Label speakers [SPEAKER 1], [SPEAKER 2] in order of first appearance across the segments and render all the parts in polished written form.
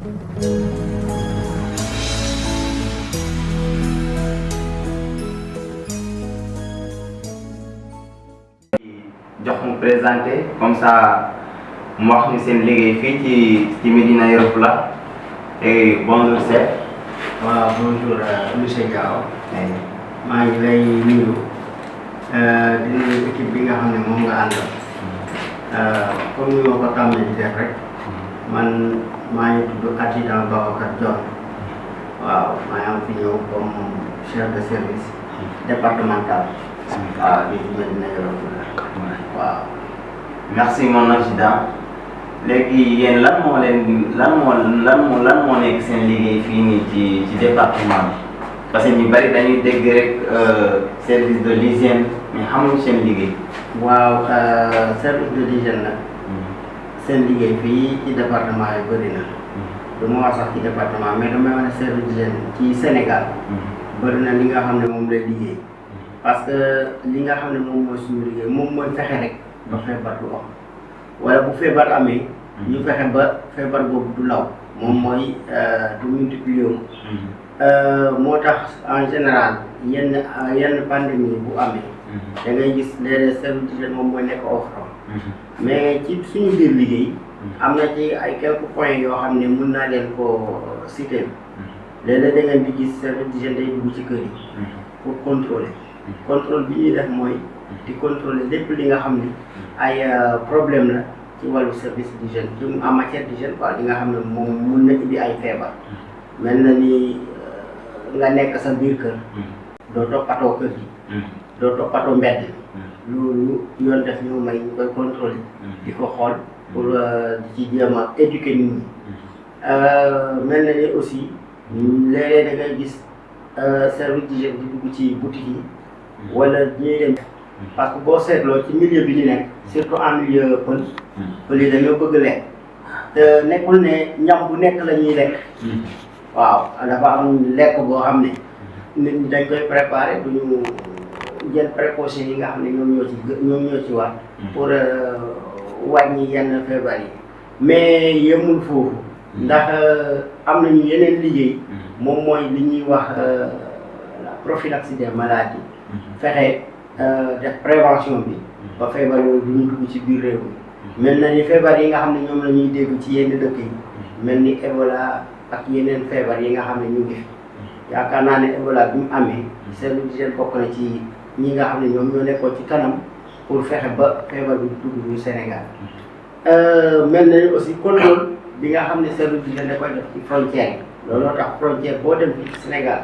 [SPEAKER 1] jox mu présenté comme ça mu wax ñu seen liggéey fii ci Médina Yoro Foulah et bonjour chef.
[SPEAKER 2] waaw bonjour monsieur Diao. maa ngi lay nuyu di nuyu équipe bi nga xam ne moom nga àndal. comme ni ma ko tàmmee di def rek man maa ngi tudd adjudant Babacar Dione. waaw maa ngi am fi ñëw comme chef de service départemental. waaw di Médina Yoro Foulah. waaw.
[SPEAKER 1] merci mon adjudant léegi yéen lan moo nekk seen liggéey fii nii ci département bi parce que ñu bari dañuy dégg rek service de l'hygiène mais xamuñu seen liggéey.
[SPEAKER 2] waaw service de l'hygiène nag seen liggéey fii ci département yi bëri na. du ma wax sax ci département mais damay wax ne service d'hygiène ci Sénégal. bëri na li nga xam ne moom lay liggéey. parce que li nga xam ne moom mooy suñu liggéey moom mooy fexe rek ba feebar du am wala bu feebar amee ñu fexe ba feebar boobu du law moom mooy du multiplier wu. moo tax en général yenn pandémie bu amee da ngay gis les services d'hygiène moom mooy nekk au front. mais ci suñu biir liggéey am na ci ay quelques points yoo xam ne mën naa leen ko citer. léeg-léeg da ngeen di gis service d'hygiène day dugg ci kër yi pour contrôler. contrôle bi ñuy def mooy di contrôler lépp li nga xam ni ay problème la ci wàllu service d'hygiène ci en matière d'hygiène quoi li nga xam ne moom mun na indi ay feebar. mel na ni nga nekk sa biir kër doo toppatoo kër gi doo toppatoo mbedd loolu yoon def ñu may ñu koy contrôler di ko xool pour di ci jéem a éduquer nit ñi. mel na ni aussi léeg-léeg da ngay gis service d'hygiène di dugg ci boutique yi wala ñuy dem parce que boo seetloo ci milieu bi ñu nekk surtout en milieu pël yi dañoo bëgg lekk te nekkul ne ñam bu nekk la ñuy lekk. waaw dafa am lekk boo xam ne nit ñi dañ koy préparer du ñu jël précaution yi nga xam ne ñoom ñoo ci war pour wàññi yenn feebar yi mais yemul foofu ndax am nañu yeneen liggéey moom mooy li ñuy wax la prophylaxie des maladies. fexe def prévention bi ba feebar yooyu du ñu dugg ci biir réew mi mel na ni feebar yi nga xam ne ñoom la ñuy dégg ci yenn dëkk yi mel ni Ebola ak yeneen feebar yi nga xam ne ñu ngi fi yaakaar naa ne Ebola bi mu amee service d'hygiène bokk na ci ñi nga xam ne ñoom ñoo nekkoon ci kanam pour fexe ba feebar bi dugg bu Sénégal. mel na ni aussi contrôle bi nga xam ne service d'hygiène da koy def ci frontière yi looloo tax frontière boo dem fii ci Sénégal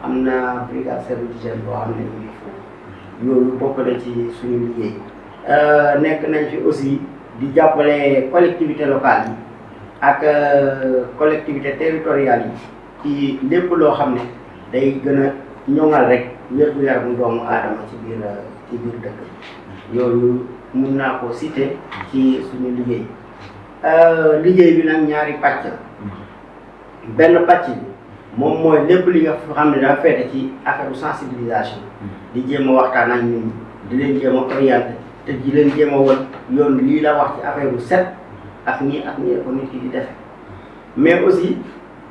[SPEAKER 2] am na brigade service d'hygiène boo xam ne ñu ngi foofu loolu bokk na ci suñu liggéey. nekk nañ fi aussi di jàppale collectivité locale yi ak collectivité territoriale yi ci lépp loo xam ne day gën a ñoŋal rek wér-gu-yaramu doomu aadama ci biir dëkk yooyu mun naa ko citer ci suñu liggéey. liggéey bi nag ñaari pàcc la benn pàcc bi moom mooy lépp li nga xam ne dafa feete ci affaire sensibilisation di jéem a waxtaan ak ñun di leen jéem a orienté te di leen jéem a won yoon lii la wax ci affaire bu set ak nii ko nit ki di defe mais aussi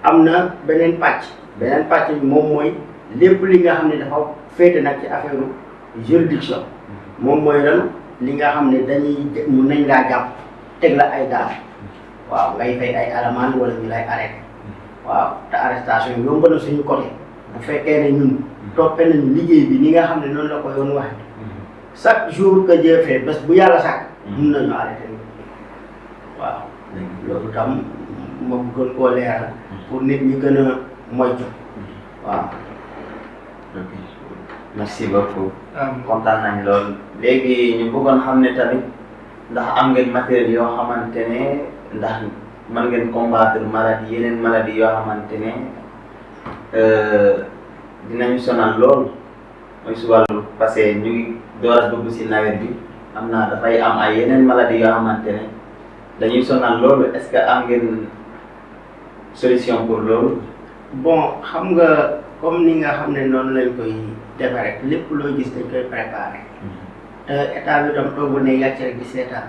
[SPEAKER 2] am na beneen pàcc bi moom mooy lépp li nga xam ne dafa féete nag ci affaire juridiction moom mooy lan li nga xam ne mun nañ laa jàpp teg la ay daan waaw ngay fay ay alamaan wala ñu lay arrêté waaw te arrestation yomb na suñu côté bu fekkee ne ñun toppee nañu liggéey bi ni nga xam ne noonu la ko yoon waxe chaque jour que Dieu fait bés bu yàlla sàkk mun nañu arrêté waaw loolu tam ma bëggoon koo leeral pour nit ñi gën a moytu waaw.
[SPEAKER 1] ok merci beaucoup. kontaan nañ lool. léegi ñu bëggoon xam ne tamit ndax am ngeen matériel yoo xamante ne ndax mën ngeen combattre yeneen maladie yoo xamante ne dinañu sonal lool mooy si wàllu parce que ñu ngi door a dugg si nawet bi am naa dafay am ay yeneen maladie yoo xamante ne dañuy sonal loolu est-ce que am ngeen solution pour loolu.
[SPEAKER 2] bon xam nga comme ni nga xam ne noonu lañ koy defee rek lépp loo gis dañ koy préparer. te état bi tam toogu ne yàcc rek di seetaan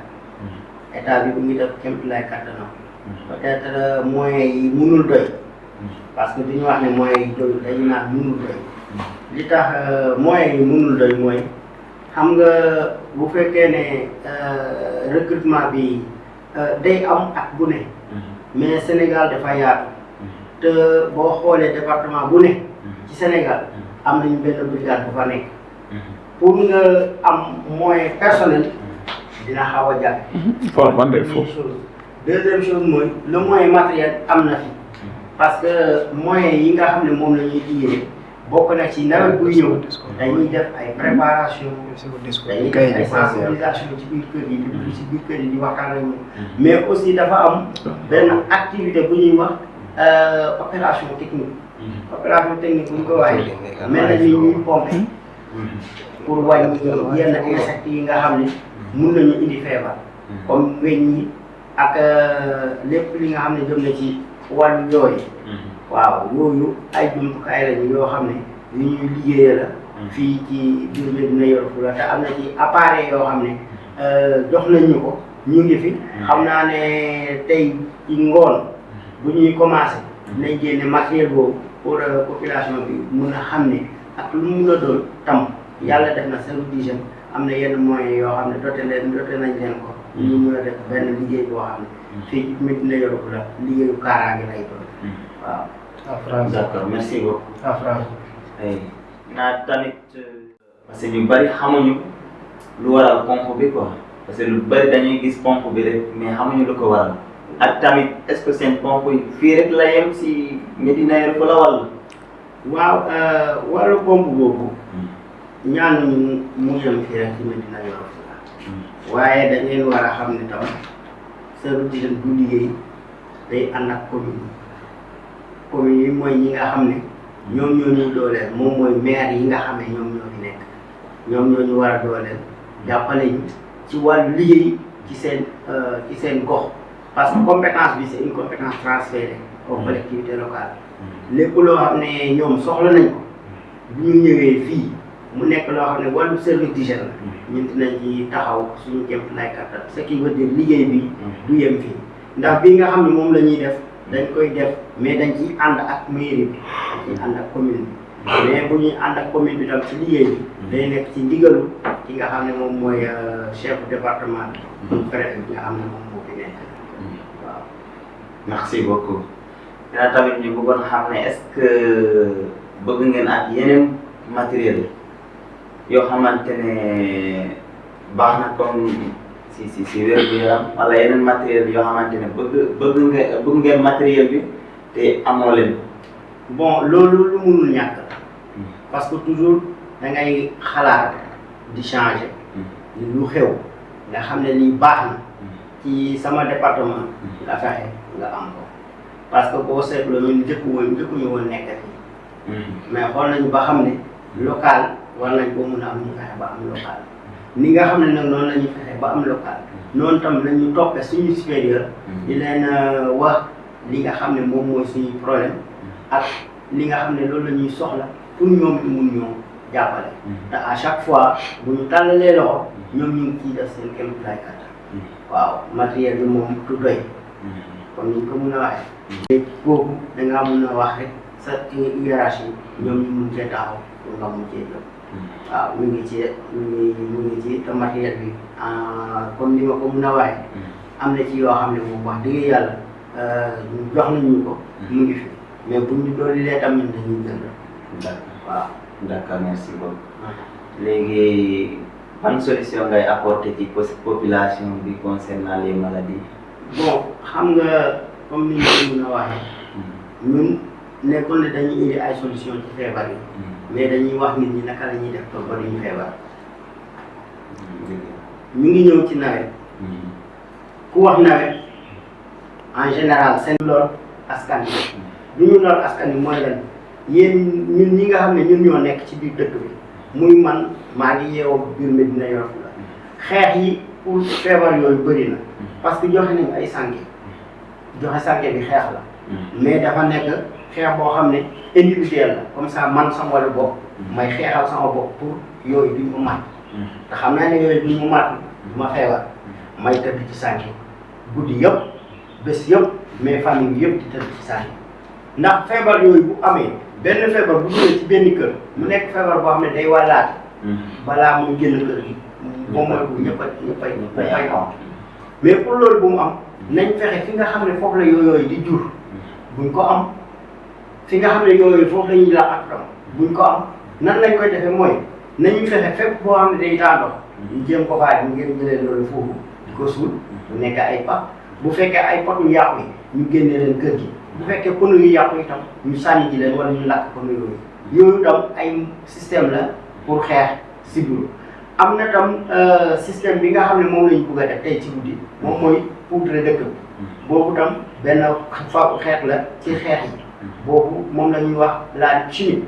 [SPEAKER 2] état bi bu ngi def kéem lay kattanam peut-être moyens yi mënul doy parce que duñu wax ne moyens yi doy dañu naan mënul doy li tax moyens yi mënul doy mooy xam nga bu fekkee ne recrutement bi day am at bu ne mais Sénégal dafa yaatu te boo xoolee département bu ne ci Sénégal am nañu benn brigade bu fa nekk pour nga am moyen personnel dina xaw a jafe. Deuxième chose mooy le moyen matériel am na fi parce que moyens yi nga xam ne moom la ñuy liggéey bokk na ci nawet buy ñëw dañuy def ay préparation dañuy def ay sensibilisation ci biir kër yi di dugg ci biir kër yi di waxtaan ak ñoom mais aussi dafa am benn activité bu ñuy wax opération technique opération technique bu ñu ko waxee mel na ni ñuy pomper pour wàññi yenn insectes yi nga xam ne mun nañu indi feebar comme weñ yi ak lépp li nga xam ne jëm na ci wàllu yooyu waaw yooyu ay jumtukaay lañu yoo xam ne yu ñuy liggéeyee la fii ci biir Médina Yoro Foulah te am na ci appareil yoo xam ne jox nañ ñu ko ñu ngi fi xam naa ne tey ci ngoon bu ñuy commencé dinañ génne matériel boobu pour population bi mun a xam ne ak lu mu mun a doon tam yàlla def na service d'hygiène am na yenn moyens yoo xam ne doté nañ leen ko ñu mën a def benn liggéey boo xam ne fii ci Médina Yoro Foulah liggéeyu kaaraange lay doon waaw.
[SPEAKER 1] en France d'accord merci beaucoup.
[SPEAKER 2] en France.
[SPEAKER 1] naa tamit parce que ñu bari xamuñu lu waral pompe bi quoi parce que lu bari dañuy gis pompe bi rek mais xamuñu lu ko waral ak tamit est-ce que seen pompe yi fii rek la yem si Médina Yoro Foulah wala.
[SPEAKER 2] waaw wàllu pompe boobu ñaanuñu mu yem fii rek ci Médina Yoro Foulah waaye dañ leen war a xam ne tam service d'hygiène bu liggéey day ànd ak commune yi mooy ñi nga xam ne ñoom ñoo ñuy dooleel moom mooy maire yi nga xam ne ñoom ñoo fi nekk ñoom ñoo ñu war a dooleel jàppale ñu ci wàllu liggéey ci seen gox parce que compétence bi c'est une compétence transférée aux collectivités locales lépp loo xam ne ñoom soxla nañ ko bu ñu ñëwee fii mu nekk loo xam ne wàllu service d'hygiène la ñun dinañ ci taxaw suñu kéem lay kattan ce qui veut dire liggéey bi du yem fii ndax bii nga xam ne moom la ñuy def dañ koy def mais dañ ciy ànd ak mairie bi dañ ciy ànd ak commune bi mais bu ñuy ànd ak commune bi tam ci liggéey bi day nekk ci ndigalu ki nga xam ne moom mooy chef département bi préfet bi nga xam ne moom moo fi nekk waaw.
[SPEAKER 1] merci beaucoup. dina tamit ñu bëggoon xam ne est-ce que bëgg ngeen ak yeneen matériel yoo xamante ne baax na comme si wér-gu-yaram wala yeneen matériel yoo xamante ne bëgg ngeen matériel bi te amoo leen.
[SPEAKER 2] bon loolu lu mënul ñàkk la parce que toujours da ngay xalaat di changer lu xew nga xam ne lii baax na ci sama département nga fexe nga am ko parce que boo seetloo ñun njëkkuñu woon nekk fii mais xool nañu ba xam ne local war nañ ko mun a am ñu fexe ba am local ni nga xam ne nag noonu la ñuy fexe ba am local noonu tam la ñu toppee suñu supérieur di leen wax li nga xam ne moom mooy suñu problème ak li nga xam ne loolu la ñuy soxla pour ñoom ñu mun ñoo jàppale te à chaque fois bu ñu tàllalee loxo ñoom ñu ngi ciy def seen kéem lay kattan waaw matériel bi moom du doy comme ni ñu ko mun a waxee boobu da ngaa mun a wax rek sa hiérarchie ñoom ñu mun cee taxaw pour nga mun cee jóg waaw mu ngi ci te matériel bi comme ni ma ko mun a waxee am na ci yoo xam ne moom wax dëgg yàlla jox nañu ko mu ngi fi mais buñ ñu doon lee tamit dañuy jël waaw.
[SPEAKER 1] d'accord merci beaucoup. léegi ban solution ngay apporter ci population bi concernant les maladies.
[SPEAKER 2] bon xam nga comme ni ñu mun a waxee ñun nekkul ne dañuy indi ay solution ci feebar yi mais dañuy wax nit ñi naka la ñuy def ba duñu feebar ñu ngi ñëw ci nawet ku wax nawet en général seen lor askan bi du ñu lor askan bi mooy lan yéen ñun ñi nga xam ne ñun ñoo nekk ci biir dëkk bi muy man maa ngi yeewoo biir Médina Yoro Foulah xeex yi pour feebar yooyu bëri na parce que joxe nañu ay sànke joxe sànke bi xeex la mais dafa nekk xeex boo xam ne individuel la comme ça man sama wàllu bopp may xeexal sama bopp pour yooyu duñ ma màtt te xam naa ne yooyu duñ ma màtt du ma feebar may tëdd ci sànke guddi yëpp bés yëpp mais famille bi yëpp di tëdd ci saal yi ndax feebar yooyu bu amee benn feebar bu ñëwee ci benn kër mu nekk feebar boo xam ne day wàllaate balaa muy génn kër gi moom mooy bu ñëppay am mais pour loolu bu mu am nañ fexe fi nga xam ne foofu la yooyu di jur buñ ko am fi nga xam ne yooyu foofu la ñuy la ak tam buñ ko am nan lañ koy defee mooy nañu fexe fépp boo xam ne day tàndox ñu jéem ko bàyyi mu ngeen jëlee loolu foofu di ko suul bu nekk ay pax bu fekkee ay pot yu yàqu yi ñu génne leen kër gi bu fekkee pneu yu yàqu itam ñu sànni ji leen wala ñu lakk pneu yooyu tam ay système la pour xeex sibiru am na tam système bi nga xam ne moom lañu bëgg a def tey ci guddi moom mooy poudre dëkk bi boobu tam benn xeex la ci xeex yi boobu moom la ñuy wax la chimie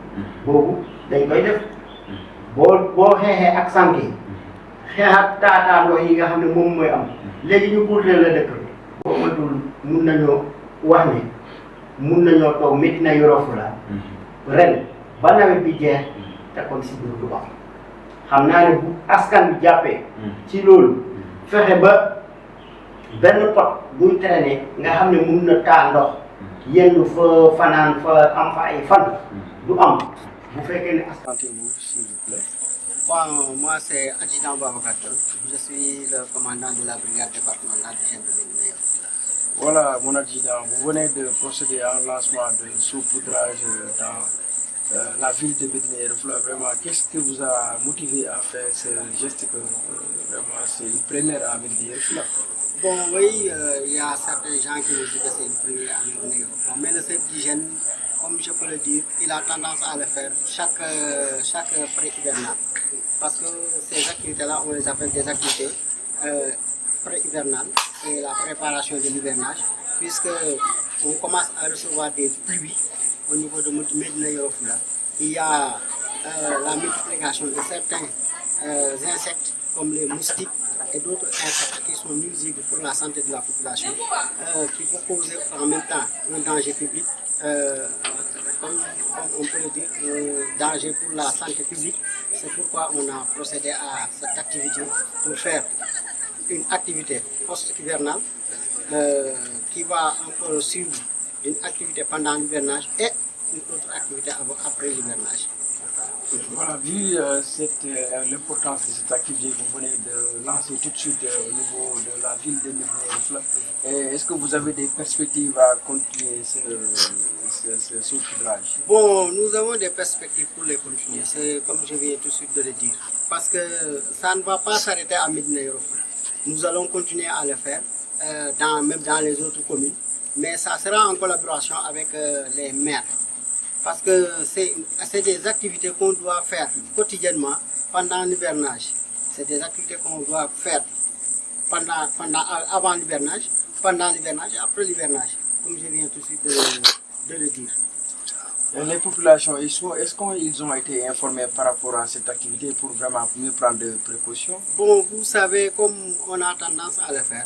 [SPEAKER 2] boobu dañ koy def boo xeexee ak sànq yi xeex ak taataandoo yi nga xam ne moom mooy am léegi ñu poudre la dëkk bi boo matul mun nañoo wax ne mun nañoo toog Médina Yoro Foulah ren ba nawet bi jeex te kon sibiru du am xam naa ne bu askan bi jàppee ci loolu fexe ba benn pot buy traîner nga xam ne mun na taa ndox yenn fa fanaan fa am fa ay fan du am bu fekkee ne askan vous s'il vous plaît.
[SPEAKER 3] Bon, moi c'est adjudant Babacar Dione. Je suis le commandant de la brigade départementale du Génie de Médina Yoro Foulah.
[SPEAKER 4] Voilà mon adjudant, vous venez de procéder à un lancement de saupoudrage dans la ville de Médina Yoro Foulah. Vraiment, qu'est-ce qui vous a motivé à faire ce geste que vraiment c'est une première à Médina Yoro Foulah?
[SPEAKER 3] Bon, oui, il y a certains gens qui nous disent que c'est une première à Médina Yoro Foulah. Mais le service d'hygiène, comme je peux le dire, il a tendance à le faire chaque pré-hivernal. Parce que ces activités-là, on les appelle des activités pré-hivernales et la préparation de l'hivernage, puisque on commence à recevoir des pluies au niveau de Médina Yoro Foulah. Il y a la multiplication de certains insectes comme les moustiques et d'autres insectes qui sont nuisibles pour la santé de la population, qui peuvent causer en même temps un danger public, comme on peut le dire, un danger pour la santé publique. C'est pourquoi on a procédé à cette activité pour faire une activité post-hivernale qui va encore suivre une activité pendant l'hivernage et une autre activité après l'hivernage.
[SPEAKER 4] Voilà, vu l'importance de cette activité que vous venez de lancer tout de suite au niveau de la ville de Médina Yoro Foulah, est-ce que vous avez des perspectives à continuer ce saupoudrage?
[SPEAKER 3] Bon, nous avons des perspectives pour les continuer, c'est comme je viens tout de suite de le dire, parce que ça ne va pas s'arrêter à Médina Yoro Foulah. Nous allons continuer à le faire, même dans les autres communes, mais ça sera en collaboration avec les maires. Parce que c'est des activités qu'on doit faire quotidiennement pendant l'hivernage. C'est des activités qu'on doit faire avant l'hivernage, pendant l'hivernage et après l'hivernage, comme je viens tout de suite de le dire.
[SPEAKER 4] Les populations, est-ce qu'ils ont été informés par rapport à cette activité pour vraiment mieux prendre des précautions?
[SPEAKER 3] Bon, vous savez, comme on a tendance à le faire,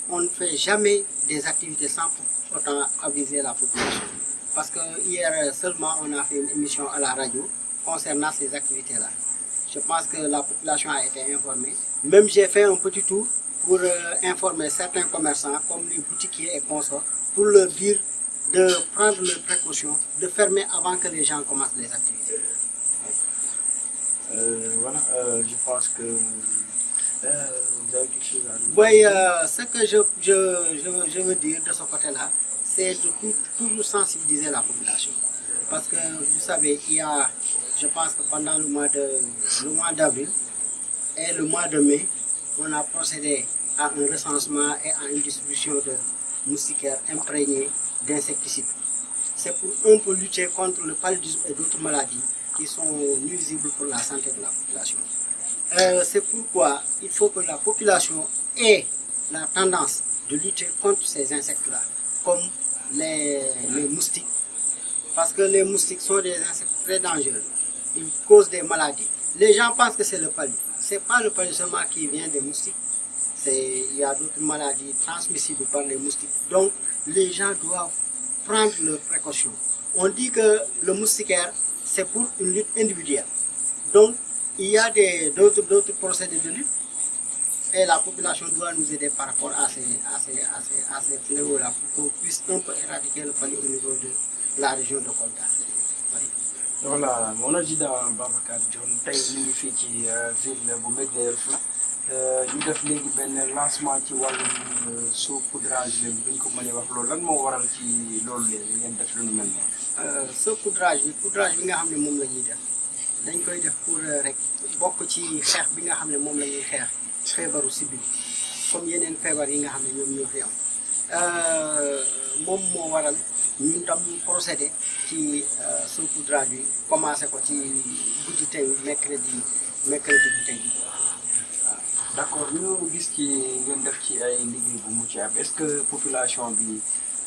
[SPEAKER 3] on ne fait jamais des activités sans pourtant aviser la population. Parce que hier seulement on a fait une émission à la radio concernant ces activités-là. Je pense que la population a été informée. Même j'ai fait un petit tour pour informer certains commerçants comme les boutiquiers et consorts pour leur dire de prendre leurs précautions, de fermer avant que les gens commencent les activités.
[SPEAKER 4] Voilà, je pense que vous avez quelque chose à dire.
[SPEAKER 3] Oui, ce que je veux dire de ce côté-là, c'est de toujours sensibiliser la population. Parce que vous savez, il y a, je pense que pendant le mois d'avril et le mois de mai, on a procédé à un recensement et à une distribution de moustiquaires imprégnés d'insecticides. C'est pour un peu lutter contre le paludisme et d'autres maladies qui sont nuisibles pour la santé de la population. C'est pourquoi il faut que la population ait la tendance de lutter contre ces insectes-là, comme les moustiques, parce que les moustiques sont des insectes très dangereux. Ils causent des maladies. Les gens pensent que c'est le palu. Ce n'est pas le palu seulement qui vient des moustiques. Il y a d'autres maladies transmissibles par les moustiques. Donc, les gens doivent prendre leurs précautions. On dit que le moustiquaire, c'est pour une lutte individuelle. Donc, il y a d'autres procédés de lutte. et la population doit nous aider par rapport à ces fléaux-là pour qu'on puisse un peu éradiquer le palu au niveau de la région de Kolda.
[SPEAKER 4] Voilà, mon adjudant Babacar Dione tey ñu ngi fii ci ville bu Médina Yoro Foulah ñu def léegi benn lancement ci wàllum saupoudrage bi ñu ko mënee wax loolu lan moo waral ci loolu léegi ngeen def lu nu mel nii.
[SPEAKER 3] saupoudrage bi nga xam ne moom la ñuy def dañ koy def pour rek bokk ci xeex bi nga xam ne moom la ñuy xeex feebaru sibiru comme yeneen feebar yi nga xam ne ñoom ñoo fi am moom moo waral ñun tam ñu procédé ci saupoudrage bi commencé ko ci guddi tey mercredi bu tey bi waaw.
[SPEAKER 4] D'accord ñu gis ci ngeen def ci ay liggéey bu mucc ayib est-ce que population bi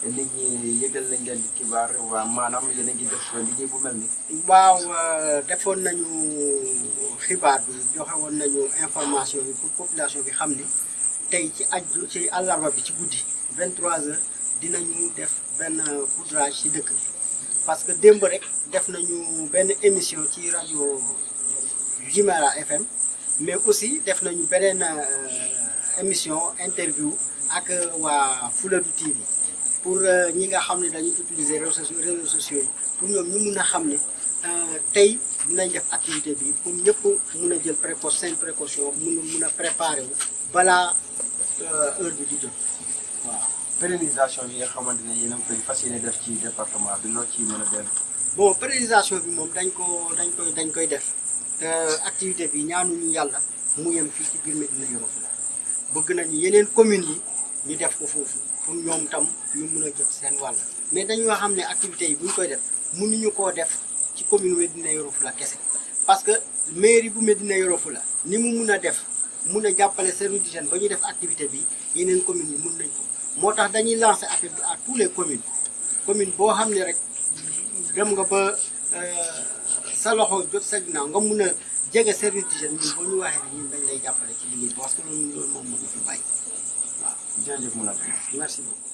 [SPEAKER 4] nit ñi yëgal nañ leen xibaar waa maanaam yéen a ngi def liggéey bu mel ni.
[SPEAKER 3] waaw defoon nañu xibaar bi joxe woon nañu information bi pour population bi xam ne tey ci àllarba bi ci guddi 23h dinañu def benn poudrage ci dëkk bi parce que démb rek def nañu benn émission ci rajo Jimera FM mais aussi def nañu beneen émission interview ak waa Fuladu TV pour ñi nga xam ne dañuy utiliser réseaux sociaux yi pour ñoom ñu mun a xam ne tey dinañ def activité bi pour ñëpp mun a jël précaution mun a préparer wu balaa heure bi di jot waaw.
[SPEAKER 4] pérennisation yi nga xamante ne yéen a ngi koy fas yéene def ci département bi loo ci mën a dellu.
[SPEAKER 3] bon pérennisation bi moom dañ koy def te activité bi ñaanuñu yàlla mu yem fii ci biir Médina Yoro Foulah bëgg nañu yeneen communes yi ñu def ko foofu pour ñoom tam ñu mun a jot seen wàll mais dañoo xam ne activités yi bu ñu koy def mënuñu koo def ci commune Médina Yoro Foulah kese parce que mairie bu Médina Yoro Foulah ni mu mun a def mun a jàppale service d'hygiène ba ñu def activité bi yeneen communes yi mun nañ ko moo tax dañuy lancer appel bi à tous les communes boo xam ne rek dem nga ba sa loxo jot sa ginnaaw nga mun a jege service d'hygiène ñun boo ñu waxee rek ñun dañ lay jàppale ci liggéey bi parce que loolu moom moo ñu fi bàyyi waaw.
[SPEAKER 4] jërëjëf mu la
[SPEAKER 3] merci beaucoup.